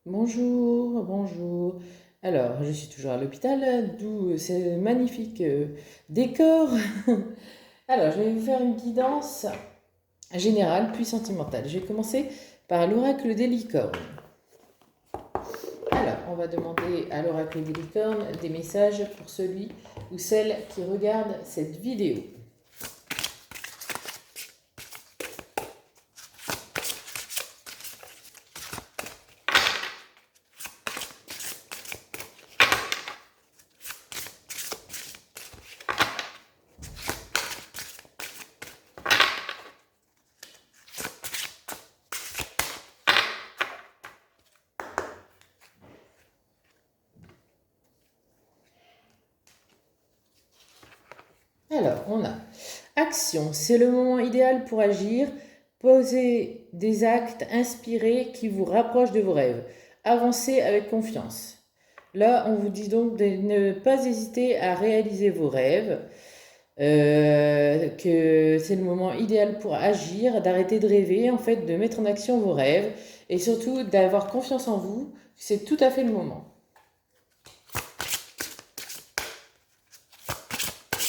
Bonjour, bonjour. Alors, je suis toujours à l'hôpital, d'où ce magnifique décor. Alors, je vais vous faire une guidance générale puis sentimentale. Je vais commencer par l'oracle des licornes. Alors, on va demander à l'oracle des licornes des messages pour celui ou celle qui regarde cette vidéo. Alors, on a action, c'est le moment idéal pour agir. Posez des actes inspirés qui vous rapprochent de vos rêves. Avancez avec confiance. Là, on vous dit donc de ne pas hésiter à réaliser vos rêves, que c'est le moment idéal pour agir, d'arrêter de rêver, en fait, de mettre en action vos rêves et surtout d'avoir confiance en vous. C'est tout à fait le moment.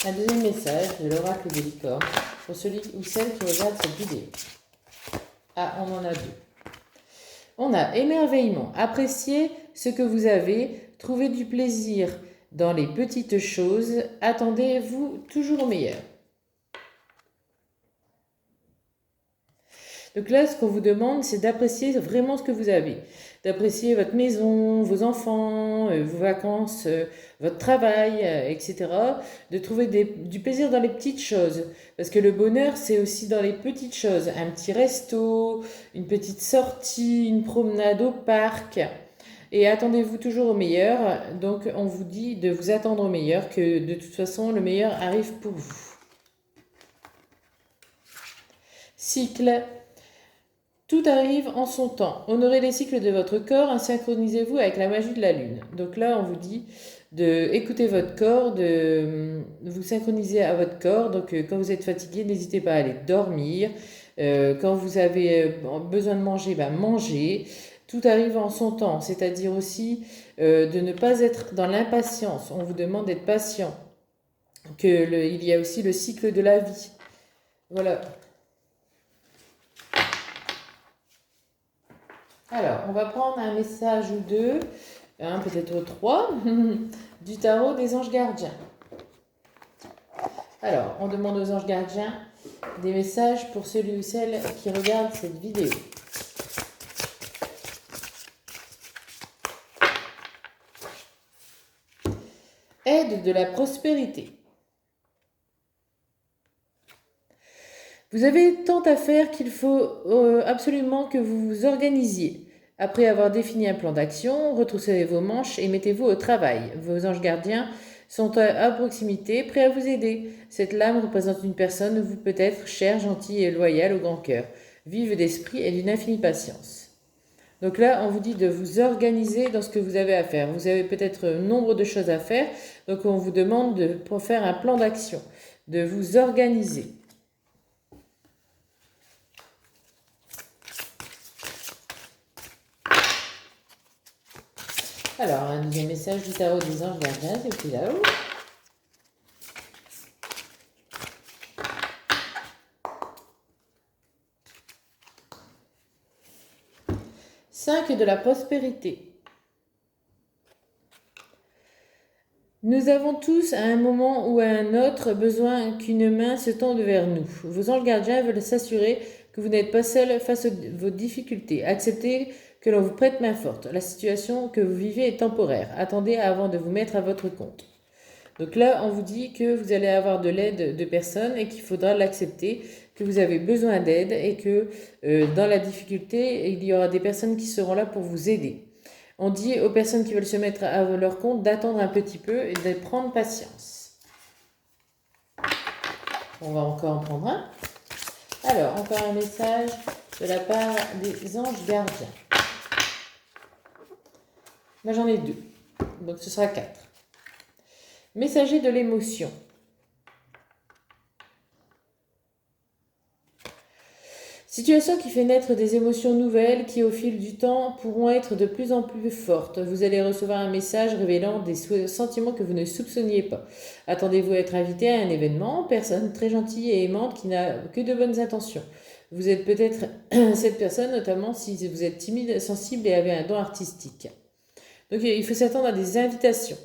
Un deuxième message de l'oracle des licornes pour celui ou celle qui regarde cette vidéo. Ah, on en a deux. On a émerveillement. Appréciez ce que vous avez. Trouvez du plaisir dans les petites choses. Attendez-vous toujours au meilleur. Donc là, ce qu'on vous demande, c'est d'apprécier vraiment ce que vous avez. D'apprécier votre maison, vos enfants, vos vacances, votre travail, etc. De trouver du plaisir dans les petites choses. Parce que le bonheur, c'est aussi dans les petites choses. Un petit resto, une petite sortie, une promenade au parc. Et attendez-vous toujours au meilleur. Donc on vous dit de vous attendre au meilleur, que de toute façon, le meilleur arrive pour vous. Cycle. Tout arrive en son temps. Honorez les cycles de votre corps, synchronisez-vous avec la magie de la lune. Donc là, on vous dit de écouter votre corps, de vous synchroniser à votre corps. Donc quand vous êtes fatigué, n'hésitez pas à aller dormir. Quand vous avez besoin de manger, mangez. Tout arrive en son temps, c'est-à-dire aussi de ne pas être dans l'impatience. On vous demande d'être patient. Il y a aussi le cycle de la vie. Voilà. Alors, on va prendre un message ou deux, peut-être trois, du tarot des anges gardiens. Alors, on demande aux anges gardiens des messages pour celui ou celle qui regarde cette vidéo. Aide de la prospérité. Vous avez tant à faire qu'il faut absolument que vous vous organisiez. Après avoir défini un plan d'action, retroussez vos manches et mettez-vous au travail. Vos anges gardiens sont à proximité, prêts à vous aider. Cette lame représente une personne, vous peut-être chère, gentille et loyale au grand cœur, vive d'esprit et d'une infinie patience. Donc là, on vous dit de vous organiser dans ce que vous avez à faire. Vous avez peut-être nombre de choses à faire, donc on vous demande de faire un plan d'action, de vous organiser. Alors, un deuxième message du tarot des anges gardiens, depuis là-haut. Cinq de la prospérité. Nous avons tous, à un moment ou à un autre, besoin qu'une main se tende vers nous. Vos anges gardiens veulent s'assurer que vous n'êtes pas seul face à vos difficultés. Acceptez que l'on vous prête main forte. La situation que vous vivez est temporaire. Attendez avant de vous mettre à votre compte. Donc là, on vous dit que vous allez avoir de l'aide de personnes et qu'il faudra l'accepter, que vous avez besoin d'aide et que dans la difficulté, il y aura des personnes qui seront là pour vous aider. On dit aux personnes qui veulent se mettre à leur compte d'attendre un petit peu et de prendre patience. On va encore en prendre un. Alors, encore un message de la part des anges gardiens. Moi, j'en ai deux, donc ce sera 4. Messager de l'émotion. Situation qui fait naître des émotions nouvelles qui, au fil du temps, pourront être de plus en plus fortes. Vous allez recevoir un message révélant des sentiments que vous ne soupçonniez pas. Attendez-vous à être invité à un événement, personne très gentille et aimante qui n'a que de bonnes intentions. Vous êtes peut-être cette personne, notamment si vous êtes timide, sensible et avez un don artistique. Donc il faut s'attendre à des invitations.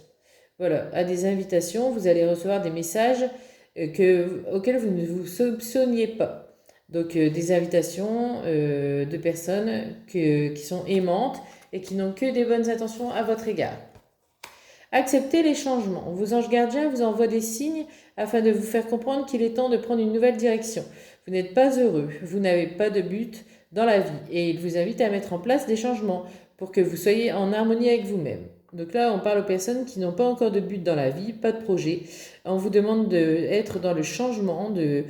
Voilà, à des invitations, vous allez recevoir des messages auxquels vous ne vous soupçonniez pas. Donc des invitations de personnes qui sont aimantes et qui n'ont que des bonnes intentions à votre égard. Acceptez les changements. Vos anges gardiens vous envoient des signes afin de vous faire comprendre qu'il est temps de prendre une nouvelle direction. Vous n'êtes pas heureux, vous n'avez pas de but dans la vie et ils vous invitent à mettre en place des changements pour que vous soyez en harmonie avec vous-même. Donc là, on parle aux personnes qui n'ont pas encore de but dans la vie, pas de projet. On vous demande d'être dans le changement, de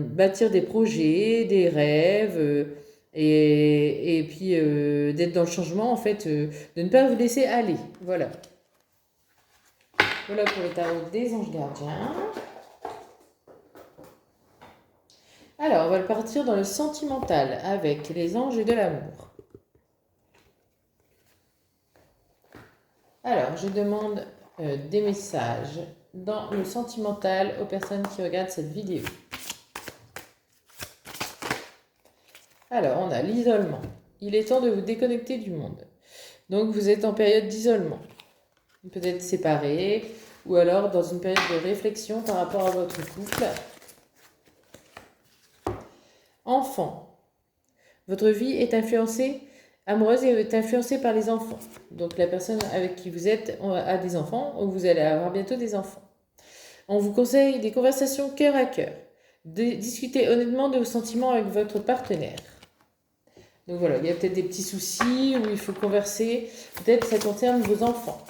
bâtir des projets, des rêves, et puis d'être dans le changement, en fait, de ne pas vous laisser aller. Voilà. Voilà pour le tarot des anges gardiens. Alors, on va partir dans le sentimental avec les anges de l'amour. Alors, je demande des messages dans le sentimental aux personnes qui regardent cette vidéo. Alors, on a l'isolement. Il est temps de vous déconnecter du monde. Donc, vous êtes en période d'isolement. Peut-être séparés ou alors dans une période de réflexion par rapport à votre couple. Enfant. Votre vie est influencée, amoureuse est influencée par les enfants. Donc, la personne avec qui vous êtes a des enfants ou vous allez avoir bientôt des enfants. On vous conseille des conversations cœur à cœur. Discutez honnêtement de vos sentiments avec votre partenaire. Donc voilà, il y a peut-être des petits soucis où il faut converser. Peut-être que ça concerne vos enfants.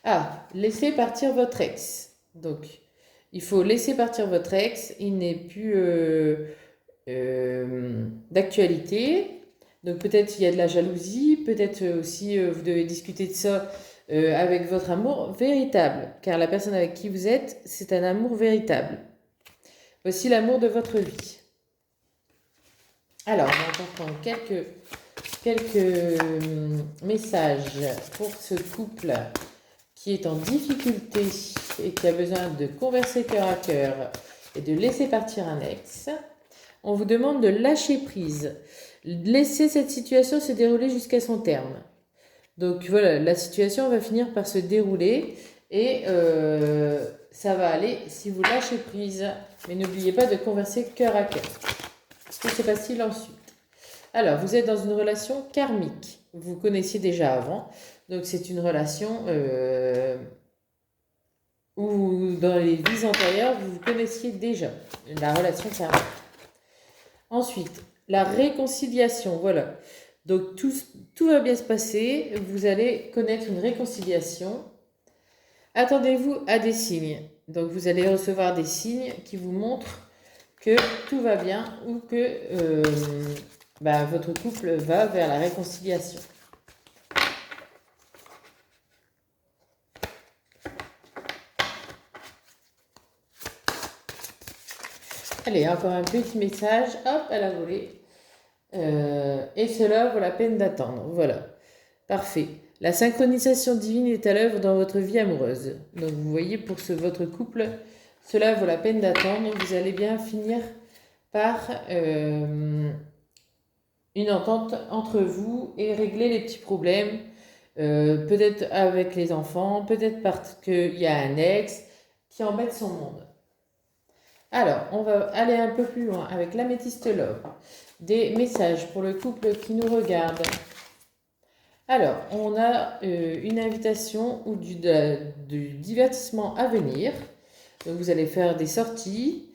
Ah, laissez partir votre ex. Donc, il faut laisser partir votre ex. Il n'est plus d'actualité. Donc peut-être il y a de la jalousie. Peut-être aussi vous devez discuter de ça avec votre amour véritable. Car la personne avec qui vous êtes, c'est un amour véritable. Voici l'amour de votre vie. Alors, on va encore prendre quelques messages pour ce couple qui est en difficulté et qui a besoin de converser cœur à cœur et de laisser partir un ex. On vous demande de lâcher prise. Laissez cette situation se dérouler jusqu'à son terme. Donc voilà, la situation va finir par se dérouler et ça va aller si vous lâchez prise. Mais n'oubliez pas de converser cœur à cœur. Que se passe-t-il ensuite? Alors, vous êtes dans une relation karmique. Vous connaissiez déjà avant. Donc, c'est une relation où dans les vies antérieures, vous vous connaissiez déjà. La relation karmique. Ensuite, la réconciliation. Voilà. Donc, tout va bien se passer. Vous allez connaître une réconciliation. Attendez-vous à des signes. Donc, vous allez recevoir des signes qui vous montrent que tout va bien ou que votre couple va vers la réconciliation. Allez, encore un petit message. Hop, à la volée. Et cela vaut la peine d'attendre. Voilà. Parfait. La synchronisation divine est à l'œuvre dans votre vie amoureuse. Donc, vous voyez, pour votre couple, cela vaut la peine d'attendre. Vous allez bien finir par une entente entre vous et régler les petits problèmes. Peut-être avec les enfants, peut-être parce qu'il y a un ex qui embête son monde. Alors, on va aller un peu plus loin avec l'améthyste love. Des messages pour le couple qui nous regarde. Alors, on a une invitation ou du divertissement à venir. Donc, vous allez faire des sorties.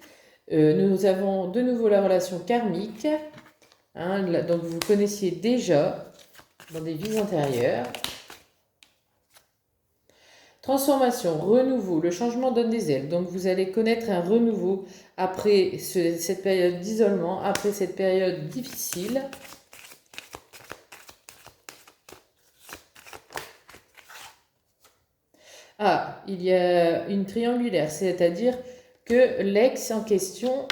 Nous avons de nouveau la relation karmique. Donc, vous connaissiez déjà dans des vies antérieures. Transformation, renouveau, le changement donne des ailes. Donc vous allez connaître un renouveau après cette période d'isolement, après cette période difficile. Ah, il y a une triangulaire, c'est-à-dire que l'ex en question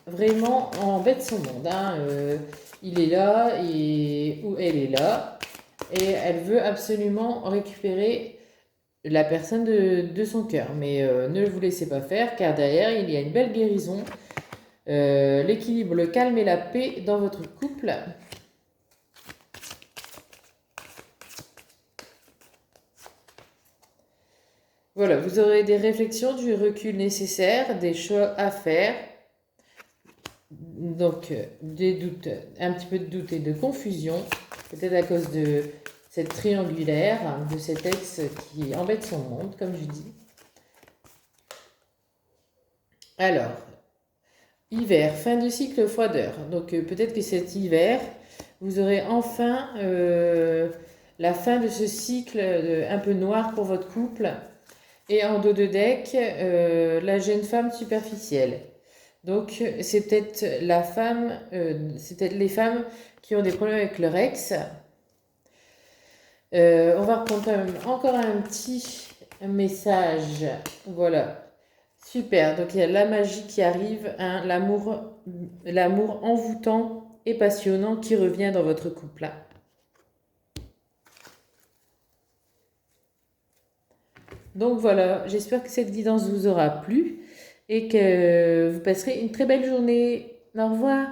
vraiment embête son monde. Hein. Il est là ou elle est là et elle veut absolument récupérer la personne de son cœur. Mais ne vous laissez pas faire car derrière il y a une belle guérison, l'équilibre, le calme et la paix dans votre couple. Voilà, vous aurez des réflexions, du recul nécessaire, des choix à faire. Donc, des doutes, un petit peu de doute et de confusion, peut-être à cause de cette triangulaire, hein, de cet ex qui embête son monde, comme je dis. Alors, hiver, fin de cycle froideur. Donc, peut-être que cet hiver, vous aurez enfin la fin de ce cycle un peu noir pour votre couple. Et en dos de deck, la jeune femme superficielle. Donc, c'est peut-être la femme, c'est peut-être les femmes qui ont des problèmes avec leur ex. On va reprendre quand même encore un petit message. Voilà. Super. Donc, il y a la magie qui arrive, hein, l'amour envoûtant et passionnant qui revient dans votre couple. Là. Donc voilà, j'espère que cette guidance vous aura plu et que vous passerez une très belle journée. Au revoir.